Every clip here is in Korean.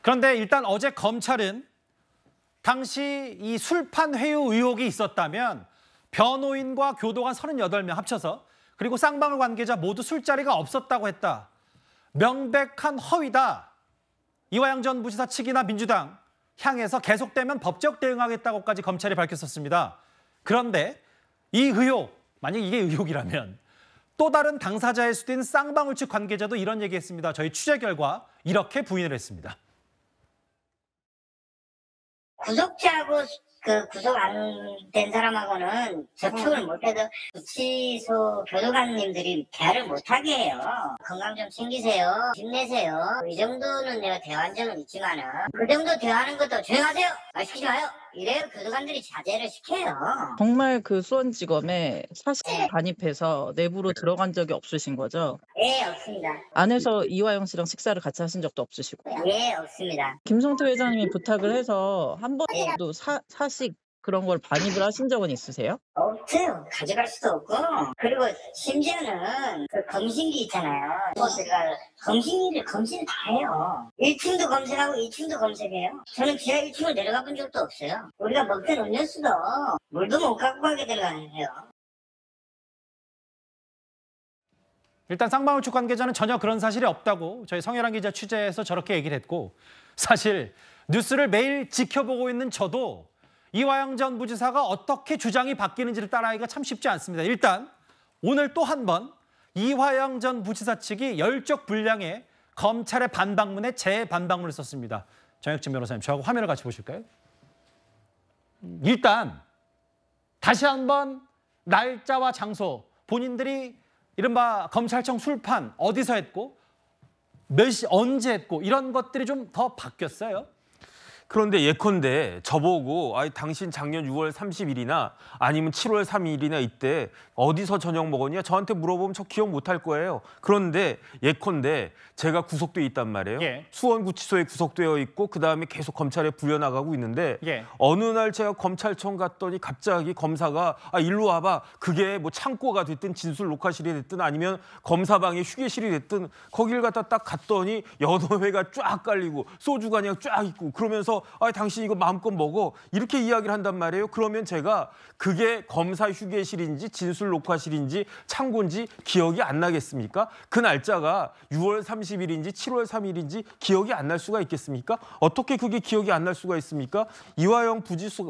그런데 일단 어제 검찰은 당시 이 술판 회유 의혹이 있었다면 변호인과 교도관 38명 합쳐서 그리고 쌍방울 관계자 모두 술자리가 없었다고 했다. 명백한 허위다. 이화영 전 부지사 측이나 민주당 향해서 계속되면 법적 대응하겠다고까지 검찰이 밝혔었습니다. 그런데 이 의혹, 만약 이게 의혹이라면 또 다른 당사자일 수도 있는 쌍방울 측 관계자도 이런 얘기했습니다. 저희 취재 결과 이렇게 부인을 했습니다. 구속자하고 구속 안 된 사람하고는 접촉을 못해도 구치소 교도관님들이 대화를 못하게 해요. 건강 좀 챙기세요. 힘내세요. 이 정도는 내가 대화한 적은 있지만은 그 정도 대화하는 것도 조용하세요. 말 시키지 마요. 이래요. 교도관들이 자제를 시켜요. 정말 그 수원지검에 사실 반입해서 내부로 들어간 적이 없으신 거죠? 예, 없습니다. 안에서 이화영 씨랑 식사를 같이 하신 적도 없으시고? 예, 없습니다. 김성태 회장님이 부탁을 해서 한 번도 사식 그런 걸 반입을 하신 적은 있으세요? 없어요. 가져갈 수도 없고. 그리고 심지어는 그 검신기 있잖아요. 우리가 검신기를 검신을 다 해요. 1층도 검색하고 2층도 검색해요. 저는 지하 1층을 내려가 본 적도 없어요. 우리가 먹던 음료수도 물도 못 갖고 가게 들어가는데요. 일단 쌍방울 측 관계자는 전혀 그런 사실이 없다고 저희 성혜란 기자 취재해서 저렇게 얘기를 했고, 사실 뉴스를 매일 지켜보고 있는 저도 이화영 전 부지사가 어떻게 주장이 바뀌는지를 따라하기가 참 쉽지 않습니다. 일단 오늘 또 한 번 이화영 전 부지사 측이 열적 분량의 검찰의 반박문에 재반박문을 썼습니다. 정혁진 변호사님, 저하고 화면을 같이 보실까요? 일단 다시 한번 날짜와 장소, 본인들이 이른바 검찰청 술판 어디서 했고 몇 시 언제 했고 이런 것들이 좀 더 바뀌었어요. 그런데 예컨대 저보고 당신 작년 6월 30일이나 아니면 7월 3일이나 이때 어디서 저녁 먹었냐 저한테 물어보면 저 기억 못할 거예요. 그런데 예컨대 제가 구속돼 있단 말이에요. 예. 수원구치소에 구속되어 있고 그다음에 계속 검찰에 불려나가고 있는데 예. 어느 날 제가 검찰청 갔더니 갑자기 검사가 일로 와봐. 그게 뭐 창고가 됐든 진술 녹화실이 됐든 아니면 검사방에 휴게실이 됐든 거길 갖다 딱 갔더니 연어회가 쫙 깔리고 소주가 그냥 쫙 있고 그러면서 당신 이거 마음껏 먹어 이렇게 이야기를 한단 말이에요. 그러면 제가 그게 검사 휴게실인지 진술 녹화실인지 창고인지 기억이 안 나겠습니까? 그 날짜가 6월 30일인지 7월 3일인지 기억이 안 날 수가 있겠습니까? 어떻게 그게 기억이 안 날 수가 있습니까? 이화영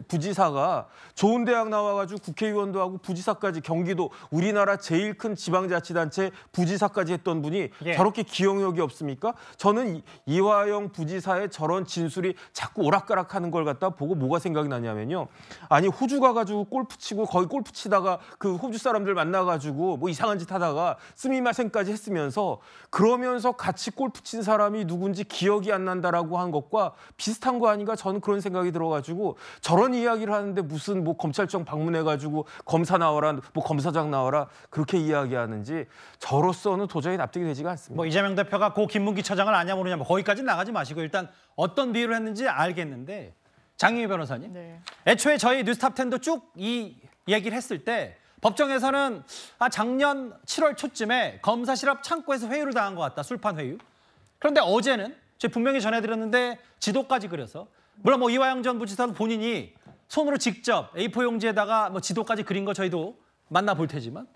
부지사가 좋은 대학 나와가지고 국회의원도 하고 부지사까지 경기도 우리나라 제일 큰 지방자치단체 부지사까지 했던 분이 저렇게 기억력이 없습니까? 저는 이화영 부지사의 저런 진술이 자꾸 오락가락하는 걸 갖다 보고 뭐가 생각이 나냐면요. 아니 호주 가가지고 골프 치고 거기 골프 치다가 그 호주 사람들 만나가지고 뭐 이상한 짓 하다가 스미마셍까지 했으면서 그러면서 같이 골프 친 사람이 누군지 기억이 안 난다라고 한 것과 비슷한 거 아닌가 저는 그런 생각이 들어가지고 저런 이야기를 하는데 무슨 뭐 검찰청 방문해가지고 검사 나와라 뭐 검사장 나와라 그렇게 이야기하는지 저로서는 도저히 납득이 되지가 않습니다. 뭐 이재명 대표가 고 김문기 처장을 아냐 모르냐 뭐 거기까지는 나가지 마시고 일단 어떤 비유를 했는지 알겠는데 장희희 변호사님. 네. 애초에 저희 뉴스탑10도 쭉 이 얘기를 했을 때 법정에서는 작년 7월 초쯤에 검사실 앞 창고에서 회유를 당한 것 같다. 술판 회유. 그런데 어제는 제가 분명히 전해드렸는데 지도까지 그려서 물론 뭐 이화영 전 부지사도 본인이 손으로 직접 A4 용지에다가 뭐 지도까지 그린 거 저희도 만나볼 테지만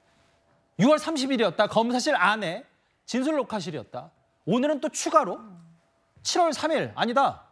6월 30일이었다. 검사실 안에 진술 녹화실이었다. 오늘은 또 추가로 7월 3일 아니다.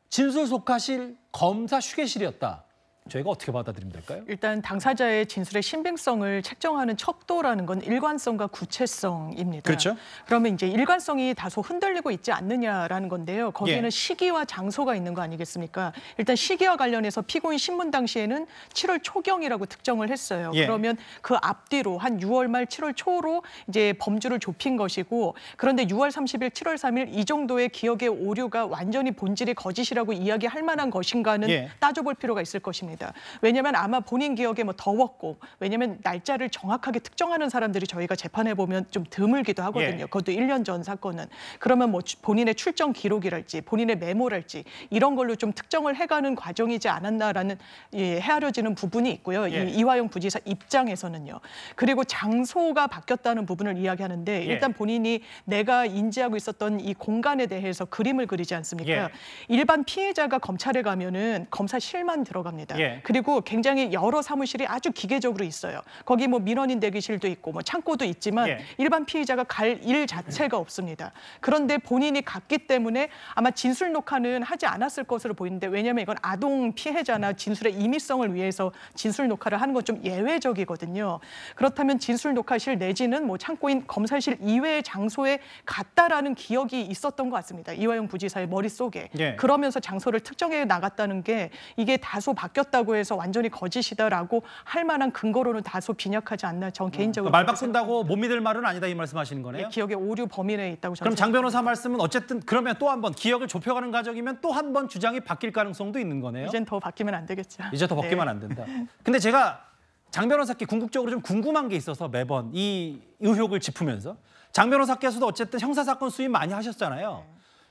진술 녹화실 검사 휴게실이었다. 저희가 어떻게 받아들이면 될까요? 일단 당사자의 진술의 신빙성을 책정하는 척도라는 건 일관성과 구체성입니다. 그렇죠. 그러면 이제 일관성이 다소 흔들리고 있지 않느냐라는 건데요. 거기에는 예. 시기와 장소가 있는 거 아니겠습니까? 일단 시기와 관련해서 피고인 신문 당시에는 7월 초경이라고 특정을 했어요. 예. 그러면 그 앞뒤로 한 6월 말 7월 초로 이제 범주를 좁힌 것이고 그런데 6월 30일, 7월 3일 이 정도의 기억의 오류가 완전히 본질이 거짓이라고 이야기할 만한 것인가는 예. 따져볼 필요가 있을 것입니다. 겁니다. 왜냐하면 아마 본인 기억에 뭐 더웠고 왜냐하면 날짜를 정확하게 특정하는 사람들이 저희가 재판해 보면 좀 드물기도 하거든요. 예. 그것도 1년 전 사건은. 그러면 뭐 본인의 출정 기록이랄지 본인의 메모랄지 이런 걸로 좀 특정을 해가는 과정이지 않았나라는 헤아려지는 부분이 있고요. 예. 이 이화영 부지사 입장에서는요. 그리고 장소가 바뀌었다는 부분을 이야기하는데 일단 본인이 내가 인지하고 있었던 이 공간에 대해서 그림을 그리지 않습니까? 예. 일반 피해자가 검찰에 가면은 검사실만 들어갑니다. 예. 그리고 굉장히 여러 사무실이 아주 기계적으로 있어요. 거기 뭐 민원인 대기실도 있고 뭐 창고도 있지만 예. 일반 피의자가 갈 일 자체가 없습니다. 그런데 본인이 갔기 때문에 아마 진술 녹화는 하지 않았을 것으로 보이는데 왜냐하면 이건 아동 피해자나 진술의 임의성을 위해서 진술 녹화를 하는 건 좀 예외적이거든요. 그렇다면 진술 녹화실 내지는 뭐 창고인 검사실 이외의 장소에 갔다라는 기억이 있었던 것 같습니다. 이화영 부지사의 머릿속에. 예. 그러면서 장소를 특정해 나갔다는 게 이게 다소 바뀌었다고 해서 완전히 거짓이다라고 할 만한 근거로는 다소 빈약하지 않나 전 개인적으로 말박 쓴다고 못 믿을 말은 아니다 이 말씀하시는 거네요. 기억의 오류 범위 내에 있다고 저는 그럼 장 변호사 말씀은 어쨌든 그러면 또 한 번 기억을 좁혀가는 과정이면 또 한 번 주장이 바뀔 가능성도 있는 거네요. 이젠 더 바뀌면 안 되겠죠. 이제 더 벗기면 안 된다. 근데 제가 장 변호사께 궁극적으로 좀 궁금한 게 있어서 매번 이 의혹을 짚으면서 장 변호사께서도 어쨌든 형사사건 수임 많이 하셨잖아요.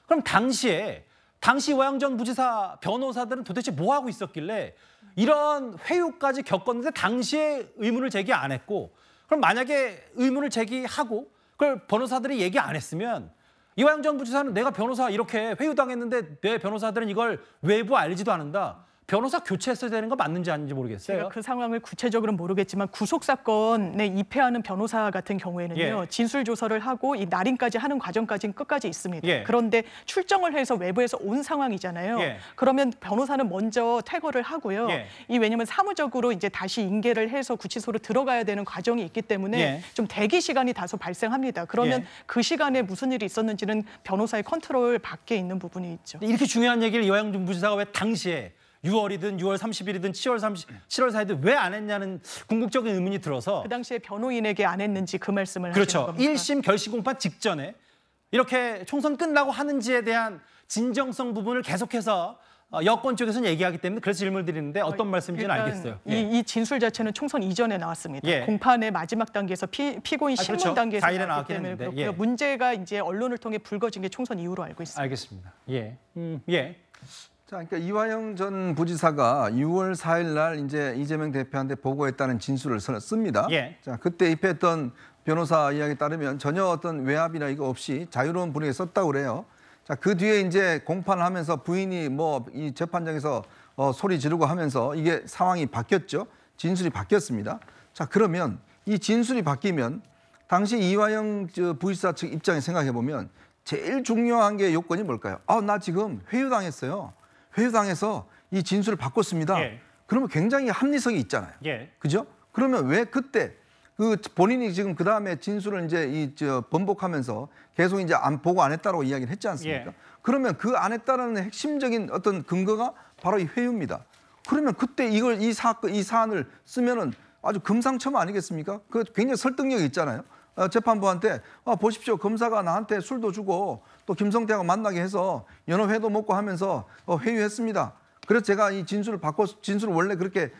그럼 당시 이화영 전 부지사 변호사들은 도대체 뭐 하고 있었길래 이런 회유까지 겪었는데 당시에 의문을 제기 안 했고 그럼 만약에 의문을 제기하고 그걸 변호사들이 얘기 안 했으면 이화영 전 부지사는 내가 변호사 이렇게 회유당했는데 내 변호사들은 이걸 외부 알리지도 않는다. 변호사 교체했어야 되는 거 맞는지 아닌지 모르겠어요. 제가 그 상황을 구체적으로는 모르겠지만 구속 사건에 입회하는 변호사 같은 경우에는요. 예. 진술 조서를 하고 이 날인까지 하는 과정까지는 끝까지 있습니다. 예. 그런데 출정을 해서 외부에서 온 상황이잖아요. 예. 그러면 변호사는 먼저 퇴거를 하고요. 예. 이 왜냐하면 사무적으로 이제 다시 인계를 해서 구치소로 들어가야 되는 과정이 있기 때문에 예. 좀 대기 시간이 다소 발생합니다. 그러면 예. 그 시간에 무슨 일이 있었는지는 변호사의 컨트롤 밖에 있는 부분이 있죠. 이렇게 중요한 얘기를 이화영 전 부지사가 왜 당시에 6월이든 6월 30일이든 7월 4일이든 왜 안 했냐는 궁극적인 의문이 들어서 그 당시에 변호인에게 안 했는지 그 말씀을 그렇죠. 하시는 겁니까? 1심 결심 공판 직전에 이렇게 총선 끝나고 하는지에 대한 진정성 부분을 계속해서 여권 쪽에서는 얘기하기 때문에 그래서 질문을 드리는데 어떤 말씀인지는 일단 알겠어요. 이 진술 자체는 총선 이전에 나왔습니다. 예. 공판의 마지막 단계에서 피고인 신문 그렇죠. 단계에서 4일에 나왔기 나왔긴 때문에 했는데, 그렇고요. 예. 문제가 이제 언론을 통해 불거진 게 총선 이후로 알고 있습니다. 알겠습니다. 예. 예. 자, 그러니까 이화영 전 부지사가 6월 4일 날 이제 이재명 대표한테 보고했다는 진술을 씁니다. 예. 자, 그때 입회했던 변호사 이야기에 따르면 전혀 어떤 외압이나 이거 없이 자유로운 분위기에 썼다고 그래요. 자, 그 뒤에 이제 공판을 하면서 부인이 뭐 이 재판장에서 소리 지르고 하면서 이게 상황이 바뀌었죠. 진술이 바뀌었습니다. 자, 그러면 이 진술이 바뀌면 당시 이화영 부지사 측 입장에 생각해 보면 제일 중요한 게 요건이 뭘까요? 나 지금 회유당했어요. 회유당해서 이 진술을 바꿨습니다. 예. 그러면 굉장히 합리성이 있잖아요. 예. 그죠? 그러면 왜 그때 그 본인이 지금 그 다음에 진술을 이제 번복하면서 계속 이제 보고 안 했다고 이야기를 했지 않습니까? 예. 그러면 그 안 했다는 핵심적인 어떤 근거가 바로 이 회유입니다. 그러면 그때 이 사안을 쓰면은 아주 금상첨화 아니겠습니까? 그 굉장히 설득력이 있잖아요. 재판부한테 보십시오. 검사가 나한테 술도 주고 또 김성태하고 만나게 해서 연어회도 먹고 하면서 회유했습니다. 그래서 제가 이 진술을 원래 그렇게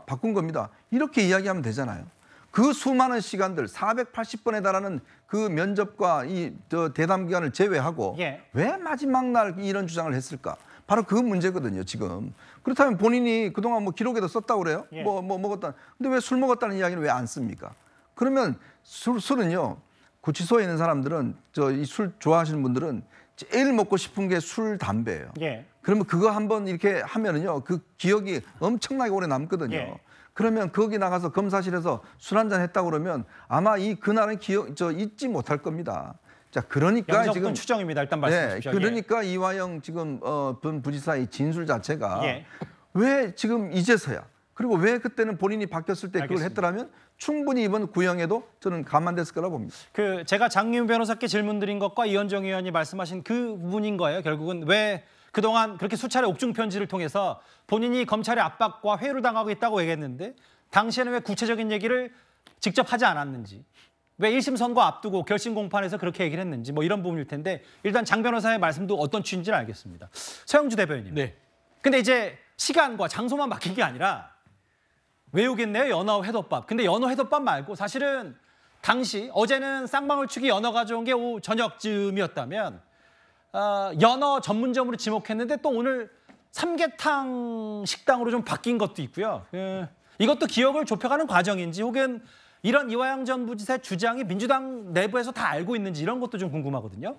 바꾼 겁니다. 이렇게 이야기하면 되잖아요. 그 수많은 시간들 480번에 달하는 그 면접과 이 대담 기간을 제외하고 예. 왜 마지막 날 이런 주장을 했을까? 바로 그 문제거든요, 지금. 그렇다면 본인이 그동안 뭐 기록에도 썼다고 그래요? 예. 뭐 먹었다. 근데 왜 술 먹었다는 이야기는 왜 안 씁니까? 그러면 술은요, 구치소에 있는 사람들은 이 술 좋아하시는 분들은 제일 먹고 싶은 게 술, 담배예요. 예. 그러면 그거 한번 이렇게 하면은요, 그 기억이 엄청나게 오래 남거든요. 예. 그러면 거기 나가서 검사실에서 술 한잔 했다고 그러면 아마 그날은 잊지 못할 겁니다. 자, 그러니까 지금 추정입니다. 일단 말씀해 주십시오. 그러니까 이화영 지금 본 부지사의 진술 자체가 예. 왜 지금 이제서야 그리고 왜 그때는 본인이 바뀌었을 때 그걸 알겠습니다. 했더라면 충분히 이번 구형에도 저는 감안됐을 거라 봅니다. 제가 장리훈 변호사께 질문드린 것과 이현정 의원이 말씀하신 그 부분인 거예요. 결국은 왜 그동안 그렇게 수차례 옥중 편지를 통해서 본인이 검찰의 압박과 회유를 당하고 있다고 얘기했는데 당시에는 왜 구체적인 얘기를 직접 하지 않았는지, 왜 1심 선고 앞두고 결심 공판에서 그렇게 얘기를 했는지 뭐 이런 부분일 텐데 일단 장 변호사의 말씀도 어떤 취지인지는 알겠습니다. 서영주 대변인. 네. 근데 이제 시간과 장소만 바뀐 게 아니라 외우겠네요. 연어 회덮밥. 근데 연어 회덮밥 말고 사실은 당시 어제는 쌍방울 축이 연어 가져온 게 오후 저녁쯤이었다면 연어 전문점으로 지목했는데 또 오늘 삼계탕 식당으로 좀 바뀐 것도 있고요. 이것도 기억을 좁혀가는 과정인지 혹은 이런 이화영 전 부지사의 주장이 민주당 내부에서 다 알고 있는지 이런 것도 좀 궁금하거든요.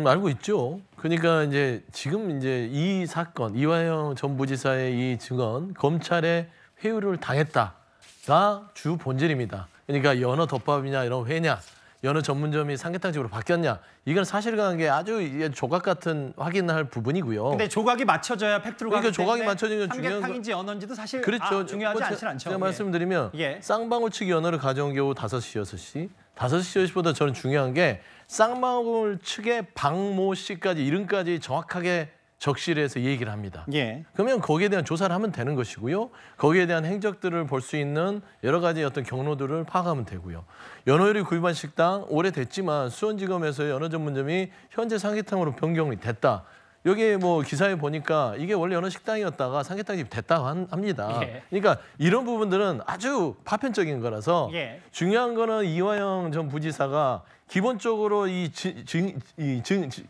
알고 있죠. 그러니까 이제 지금 이제 이 사건 이화영 전 부지사의 이 증언 검찰에 회유를 당했다가 주 본질입니다. 그러니까 연어 덮밥이냐 이런 회냐 연어 전문점이 삼계탕집으로 바뀌었냐 이건 사실관계 아주 조각 같은 확인할 부분이고요. 근데 조각이 맞춰져야 팩트로 가기 그러니까 조각이 때문에 맞춰지는 건 중요한 삼계탕인지 연어인지 사실 그렇죠. 중요하지 않진 않죠. 제가 말씀드리면 예. 쌍방울 측 연어를 가져온 게 오후 5시, 6시. 5시, 6시보다 저는 중요한 게 쌍방울 측의 박모 씨까지 이름까지 정확하게 적시를 해서 얘기를 합니다. 예. 그러면 거기에 대한 조사를 하면 되는 것이고요. 거기에 대한 행적들을 볼 수 있는 여러 가지 어떤 경로들을 파악하면 되고요. 연어요리 구입한 식당 오래됐지만 수원지검에서 연어 전문점이 현재 삼계탕으로 변경이 됐다. 여기 뭐 기사에 보니까 이게 원래 연어 식당이었다가 삼계탕집 됐다고 합니다. 예. 그러니까 이런 부분들은 아주 파편적인 거라서 예. 중요한 거는 이화영 전 부지사가 기본적으로 이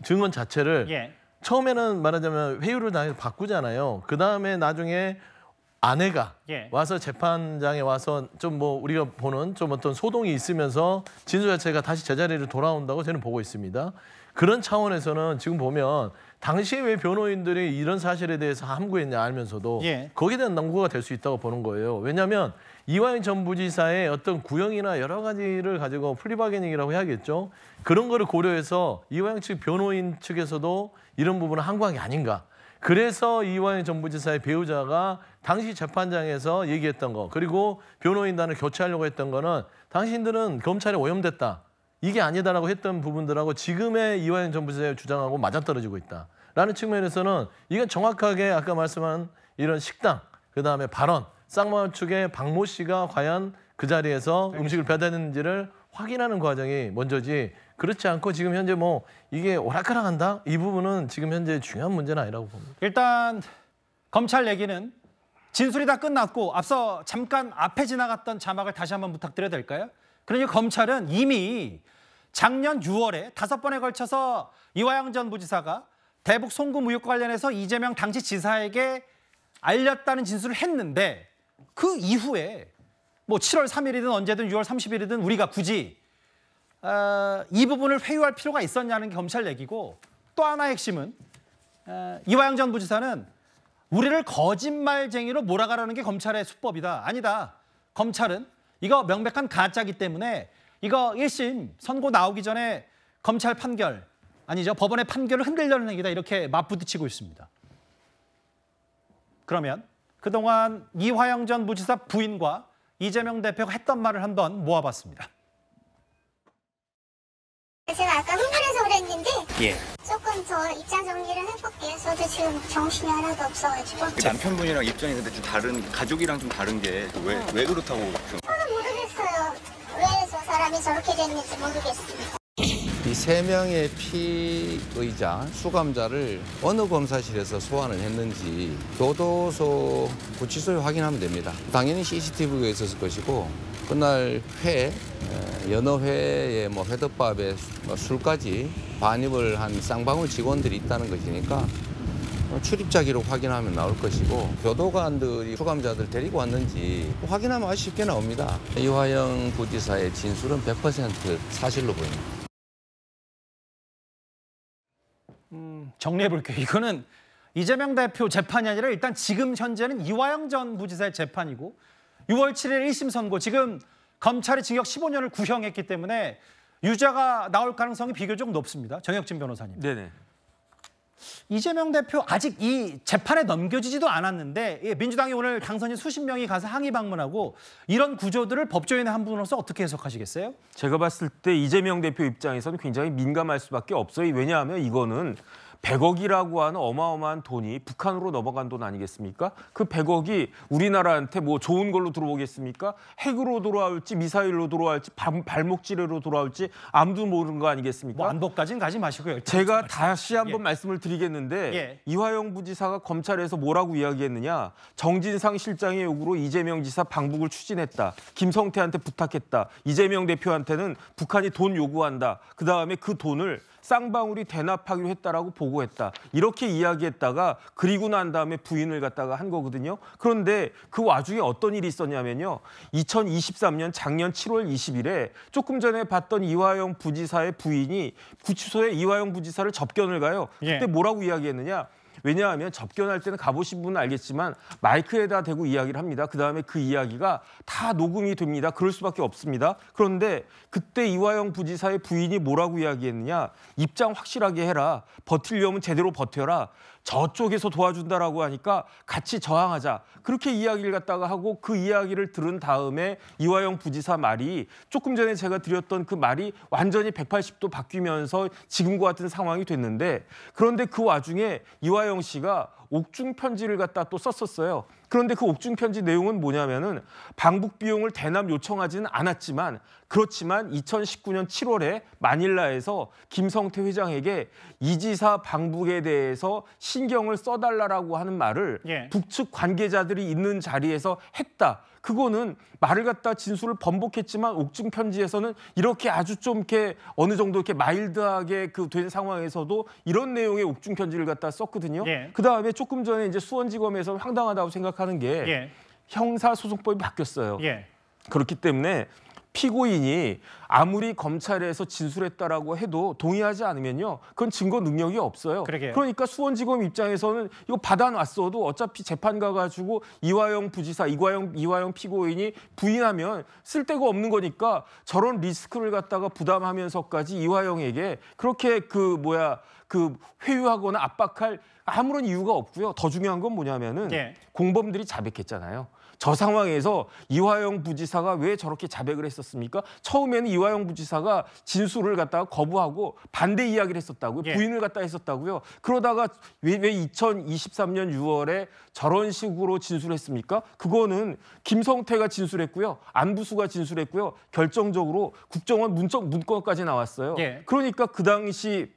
증언 자체를 예. 처음에는 말하자면 회유를 당해서 바꾸잖아요. 그 다음에 나중에 아내가 예. 와서 재판장에 와서 좀 뭐 우리가 보는 좀 어떤 소동이 있으면서 진술 자체가 다시 제자리로 돌아온다고 저는 보고 있습니다. 그런 차원에서는 지금 보면 당시에 왜 변호인들이 이런 사실에 대해서 함구했냐 알면서도 예. 거기에 대한 논거가 될 수 있다고 보는 거예요. 왜냐하면 이화영 전 부지사의 어떤 구형이나 여러 가지를 가지고 플리바게닝이라고 해야겠죠. 그런 거를 고려해서 이화영 측 변호인 측에서도 이런 부분은 항구한 게 아닌가. 그래서 이화영 전 부지사의 배우자가 당시 재판장에서 얘기했던 거 그리고 변호인단을 교체하려고 했던 거는 당신들은 검찰에 오염됐다. 이게 아니다라고 했던 부분들하고 지금의 이화영 전 부지사의 주장하고 맞아떨어지고 있다라는 측면에서는 이건 정확하게 아까 말씀한 이런 식당, 그다음에 발언, 쌍방울 측의 박모 씨가 과연 그 자리에서 음식을 배달했는지를 확인하는 과정이 먼저지 그렇지 않고 지금 현재 뭐 이게 오락가락한다? 이 부분은 지금 현재 중요한 문제는 아니라고 봅니다. 일단 검찰 얘기는 진술이 다 끝났고 앞서 잠깐 앞에 지나갔던 자막을 다시 한번 부탁드려도 될까요? 그러니 검찰은 이미 작년 6월에 5번에 걸쳐서 이화영 전 부지사가 대북 송금 의혹과 관련해서 이재명 당시 지사에게 알렸다는 진술을 했는데 그 이후에 뭐 7월 3일이든 언제든 6월 30일이든 우리가 굳이 이 부분을 회유할 필요가 있었냐는 게 검찰 얘기고 또 하나의 핵심은 이화영 전 부지사는 우리를 거짓말쟁이로 몰아가라는 게 검찰의 수법이다. 아니다. 검찰은 이거 명백한 가짜기 때문에 이거 1심 선고 나오기 전에 검찰 판결 아니죠. 법원의 판결을 흔들려는 행위다. 이렇게 맞부딪히고 있습니다. 그러면 그동안 이화영 전 부지사 부인과 이재명 대표가 했던 말을 한번 모아봤습니다. 제가 아까 흥분해서 그랬는데 예. 조금 더 입장 정리를 해볼게요. 저도 지금 정신이 하나도 없어가지고. 남편분이랑 입장이 근데 좀 다른 가족이랑 좀 다른 게 왜 그렇다고 좀. 저도 모르겠어요. 왜 저 사람이 저렇게 됐는지 모르겠습니다. 이 3명의 피의자, 수감자를 어느 검사실에서 소환을 했는지 교도소 구치소에 확인하면 됩니다. 당연히 CCTV가 있었을 것이고 그날 연어회에 뭐 회덮밥에 술까지 반입을 한 쌍방울 직원들이 있다는 것이니까 출입자 기록 확인하면 나올 것이고 교도관들이 수감자들 데리고 왔는지 확인하면 아주 쉽게 나옵니다. 이화영 부지사의 진술은 100% 사실로 보입니다. 정리해볼게요. 이거는 이재명 대표 재판이 아니라 일단 지금 현재는 이화영 전 부지사의 재판이고 6월 7일 1심 선고 지금 검찰이 징역 15년을 구형했기 때문에 유죄가 나올 가능성이 비교적 높습니다. 정혁진 변호사님. 네네. 이재명 대표 아직 이 재판에 넘겨지지도 않았는데 민주당이 오늘 당선인 수십 명이 가서 항의 방문하고 이런 구조들을 법조인의 한 분으로서 어떻게 해석하시겠어요? 제가 봤을 때 이재명 대표 입장에서는 굉장히 민감할 수밖에 없어요. 왜냐하면 이거는 100억이라고 하는 어마어마한 돈이 북한으로 넘어간 돈 아니겠습니까? 그 100억이 우리나라한테 뭐 좋은 걸로 들어오겠습니까? 핵으로 돌아올지 미사일로 돌아올지 발목질로 돌아올지 아무도 모르는 거 아니겠습니까? 뭐 안보까지는 가지 마시고요. 제가 다시 한번 말씀을 드리겠는데 예. 이화영 부지사가 검찰에서 뭐라고 이야기했느냐. 정진상 실장의 요구로 이재명 지사 방북을 추진했다. 김성태한테 부탁했다. 이재명 대표한테는 북한이 돈 요구한다. 그다음에 그 돈을 쌍방울이 대납하기로 했다라고 보고했다. 이렇게 이야기했다가 그리고 난 다음에 부인을 갖다가 한 거거든요. 그런데 그 와중에 어떤 일이 있었냐면요. 2023년 작년 7월 20일에 조금 전에 봤던 이화영 부지사의 부인이 구치소에 이화영 부지사를 접견을 가요. 그때 예. 뭐라고 이야기했느냐. 왜냐하면 접견할 때는 가보신 분은 알겠지만 마이크에다 대고 이야기를 합니다. 그다음에 그 이야기가 다 녹음이 됩니다. 그럴 수밖에 없습니다. 그런데 그때 이화영 부지사의 부인이 뭐라고 이야기했느냐. 입장 확실하게 해라. 버틸려면 제대로 버텨라. 저쪽에서 도와준다라고 하니까 같이 저항하자. 그렇게 이야기를 갖다가 하고 그 이야기를 들은 다음에 이화영 부지사 말이 조금 전에 제가 드렸던 그 말이 완전히 180도 바뀌면서 지금과 같은 상황이 됐는데 그런데 그 와중에 이화영 씨가 옥중 편지를 갖다 또 썼었어요. 그런데 그 옥중 편지 내용은 뭐냐면은 방북 비용을 대납 요청하지는 않았지만 그렇지만 2019년 7월에 마닐라에서 김성태 회장에게 이 지사 방북에 대해서 신경을 써달라고 하는 말을 예. 북측 관계자들이 있는 자리에서 했다. 그거는 말을 갖다 진술을 번복했지만 옥중 편지에서는 이렇게 아주 좀 이렇게 어느 정도 이렇게 마일드하게 그 된 상황에서도 이런 내용의 옥중 편지를 갖다 썼거든요. 예. 그 다음에 조금 전에 이제 수원지검에서 황당하다고 생각하는 게 예. 형사소송법이 바뀌었어요. 예. 그렇기 때문에 피고인이 아무리 검찰에서 진술했다라고 해도 동의하지 않으면요, 그건 증거 능력이 없어요. 그러게요. 그러니까 수원지검 입장에서는 이거 받아놨어도 어차피 재판 가가지고 이화영 부지사, 이화영 피고인이 부인하면 쓸데가 없는 거니까 저런 리스크를 갖다가 부담하면서까지 이화영에게 그렇게 그 회유하거나 압박할 아무런 이유가 없고요. 더 중요한 건 뭐냐면은 예. 공범들이 자백했잖아요. 저 상황에서 이화영 부지사가 왜 저렇게 자백을 했었습니까? 처음에는 이화영 부지사가 진술을 갖다가 거부하고 반대 이야기를 했었다고요. 예. 부인을 갖다 했었다고요. 그러다가 왜 2023년 6월에 저런 식으로 진술했습니까? 그거는 김성태가 진술했고요. 안부수가 진술했고요. 결정적으로 국정원 문건까지 나왔어요. 예. 그러니까 그 당시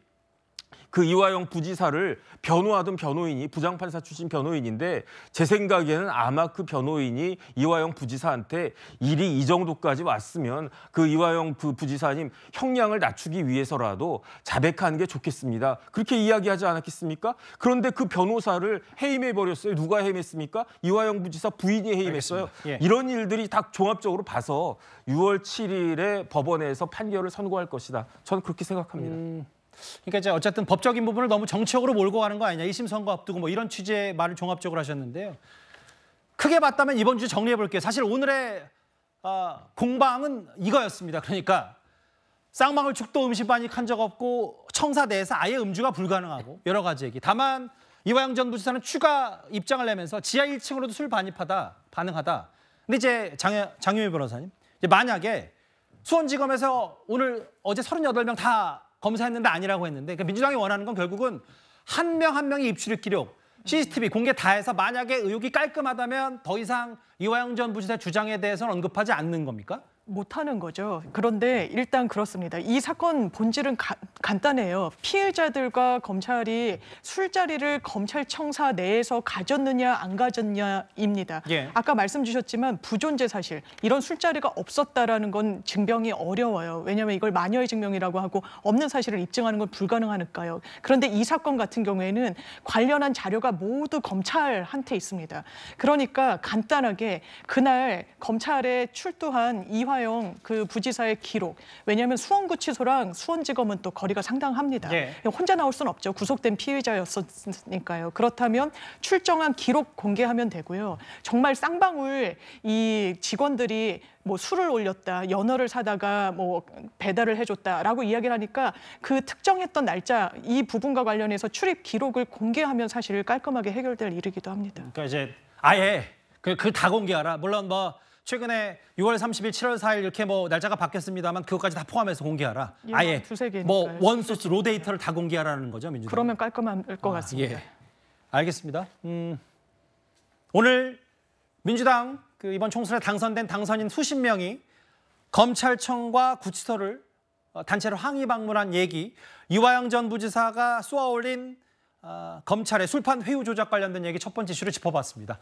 그 이화영 부지사를 변호하던 변호인이 부장판사 출신 변호인인데 제 생각에는 아마 그 변호인이 이화영 부지사한테 일이 이 정도까지 왔으면 그 이화영 그 부지사님 형량을 낮추기 위해서라도 자백하는 게 좋겠습니다. 그렇게 이야기하지 않았겠습니까? 그런데 그 변호사를 해임해버렸어요. 누가 해임했습니까? 이화영 부지사 부인이 해임했어요. 예. 이런 일들이 다 종합적으로 봐서 6월 7일에 법원에서 판결을 선고할 것이다. 저는 그렇게 생각합니다. 그러니까 이제 어쨌든 법적인 부분을 너무 정치적으로 몰고 가는 거 아니냐. 1심 선고 앞두고 뭐 이런 취지의 말을 종합적으로 하셨는데요. 크게 봤다면 이번 주 정리해 볼게요. 사실 오늘의 공방은 이거였습니다. 그러니까 쌍방울 축도 음식 반입한 적 없고 청사 내에서 아예 음주가 불가능하고 여러 가지 얘기. 다만 이화영 전 부지사는 추가 입장을 내면서 지하 1층으로도 술 반응하다. 근데 이제 장유미 변호사님, 이제 만약에 수원지검에서 어제 38명 다 검사했는데 아니라고 했는데 그러니까 민주당이 원하는 건 결국은 한 명 한 명의 입출입 기록, CCTV 공개 다 해서 만약에 의혹이 깔끔하다면 더 이상 이화영 전 부지사 주장에 대해서는 언급하지 않는 겁니까? 못하는 거죠. 그런데 일단 그렇습니다. 이 사건 본질은 간단해요. 피해자들과 검찰이 술자리를 검찰청사 내에서 가졌느냐 안 가졌냐입니다. 예. 아까 말씀 주셨지만 부존재 사실, 이런 술자리가 없었다라는 건 증명이 어려워요. 왜냐하면 이걸 마녀의 증명이라고 하고 없는 사실을 입증하는 건 불가능하니까요. 그런데 이 사건 같은 경우에는 관련한 자료가 모두 검찰한테 있습니다. 그러니까 간단하게 그날 검찰에 출두한 이화영 그 부지사의 기록, 왜냐하면 수원구치소랑 수원지검은 또 거리가 상당합니다. 예. 혼자 나올 수는 없죠. 구속된 피의자였으니까요. 그렇다면 출정한 기록 공개하면 되고요. 정말 쌍방울 이 직원들이 뭐 술을 올렸다, 연어를 사다가 뭐 배달을 해줬다라고 이야기를 하니까 그 특정했던 날짜 이 부분과 관련해서 출입 기록을 공개하면 사실 깔끔하게 해결될 일이기도 합니다. 그러니까 이제 아예 그 다 공개하라. 물론 뭐 최근에 6월 30일, 7월 4일 이렇게 뭐 날짜가 바뀌었습니다만 그것까지 다 포함해서 공개하라. 예, 아예 두세 개니까요. 뭐 원소스 로 데이터를 다 공개하라는 거죠, 민주당. 그러면 깔끔할 것 같습니다. 예. 알겠습니다. 오늘 민주당 이번 총선에 당선된 당선인 수십 명이 검찰청과 구치소를 단체로 항의 방문한 얘기, 이화영 전 부지사가 쏘아올린 검찰의 술판 회유 조작 관련된 얘기 첫 번째 이슈를 짚어봤습니다.